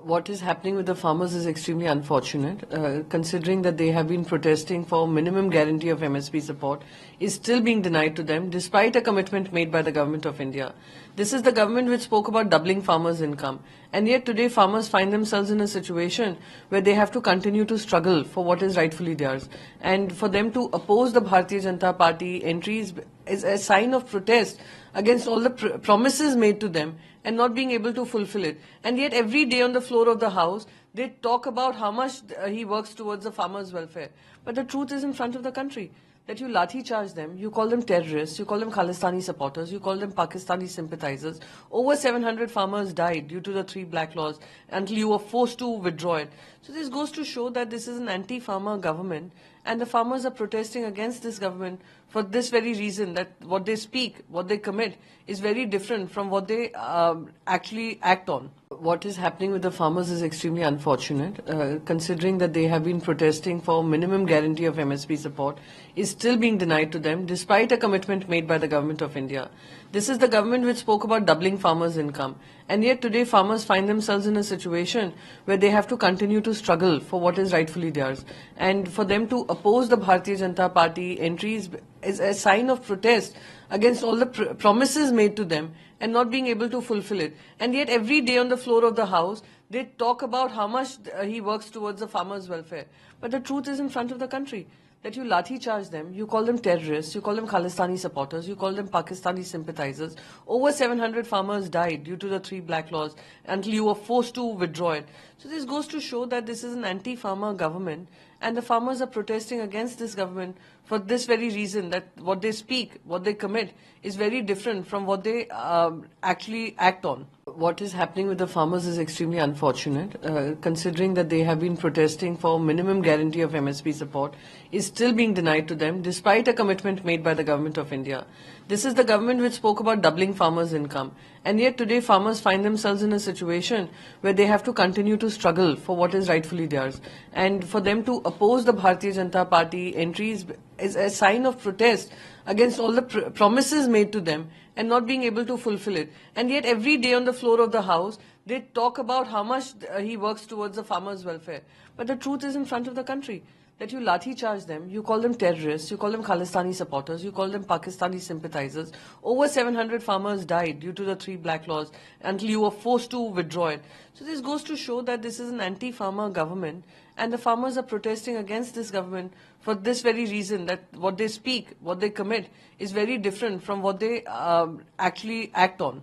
What is happening with the farmers is extremely unfortunate, considering that they have been protesting for minimum guarantee of MSP support is still being denied to them despite a commitment made by the government of India. This is the government which spoke about doubling farmers' income, and yet today farmers find themselves in a situation where they have to continue to struggle for what is rightfully theirs. And for them to oppose the Bharatiya Janata Party entries is a sign of protest against all the promises made to them and not being able to fulfill it. And yet every day on the floor of the House, they talk about how much he works towards the farmers' welfare. But the truth is in front of the country, that you lathi charge them, you call them terrorists, you call them Khalistani supporters, you call them Pakistani sympathizers. Over 700 farmers died due to the 3 black laws until you were forced to withdraw it. So this goes to show that this is an anti-farmer government, and the farmers are protesting against this government for this very reason, that what they speak, what they commit is very different from what they actually act on. What is happening with the farmers is extremely unfortunate, considering that they have been protesting for minimum guarantee of MSP support is still being denied to them despite a commitment made by the government of India. This is the government which spoke about doubling farmers' income, and yet today farmers find themselves in a situation where they have to continue to struggle for what is rightfully theirs. And for them to oppose the Bharatiya Janata Party entries is a sign of protest against all the promises made to them and not being able to fulfill it. And yet every day on the floor of the House, they talk about how much he works towards the farmers' welfare. But the truth is in front of the country, that you lathi charge them, you call them terrorists, you call them Khalistani supporters, you call them Pakistani sympathizers. Over 700 farmers died due to the 3 black laws until you were forced to withdraw it. So this goes to show that this is an anti-farmer government, and the farmers are protesting against this government for this very reason, that what they speak, what they commit is very different from what they actually act on. What is happening with the farmers is extremely unfortunate, considering that they have been protesting for minimum guarantee of MSP support is still being denied to them despite a commitment made by the government of India. This is the government which spoke about doubling farmers' income, and yet today farmers find themselves in a situation where they have to continue to struggle for what is rightfully theirs. And for them to oppose the Bharatiya Janata Party entries is a sign of protest against all the promises made to them and not being able to fulfill it. And yet every day on the floor of the House, they talk about how much he works towards the farmers' welfare. But the truth is in front of the country, that you lathi charge them, you call them terrorists, you call them Khalistani supporters, you call them Pakistani sympathizers. Over 700 farmers died due to the 3 black laws until you were forced to withdraw it. So this goes to show that this is an anti-farmer government, and the farmers are protesting against this government for this very reason, that what they speak, what they commit is very different from what they actually act on.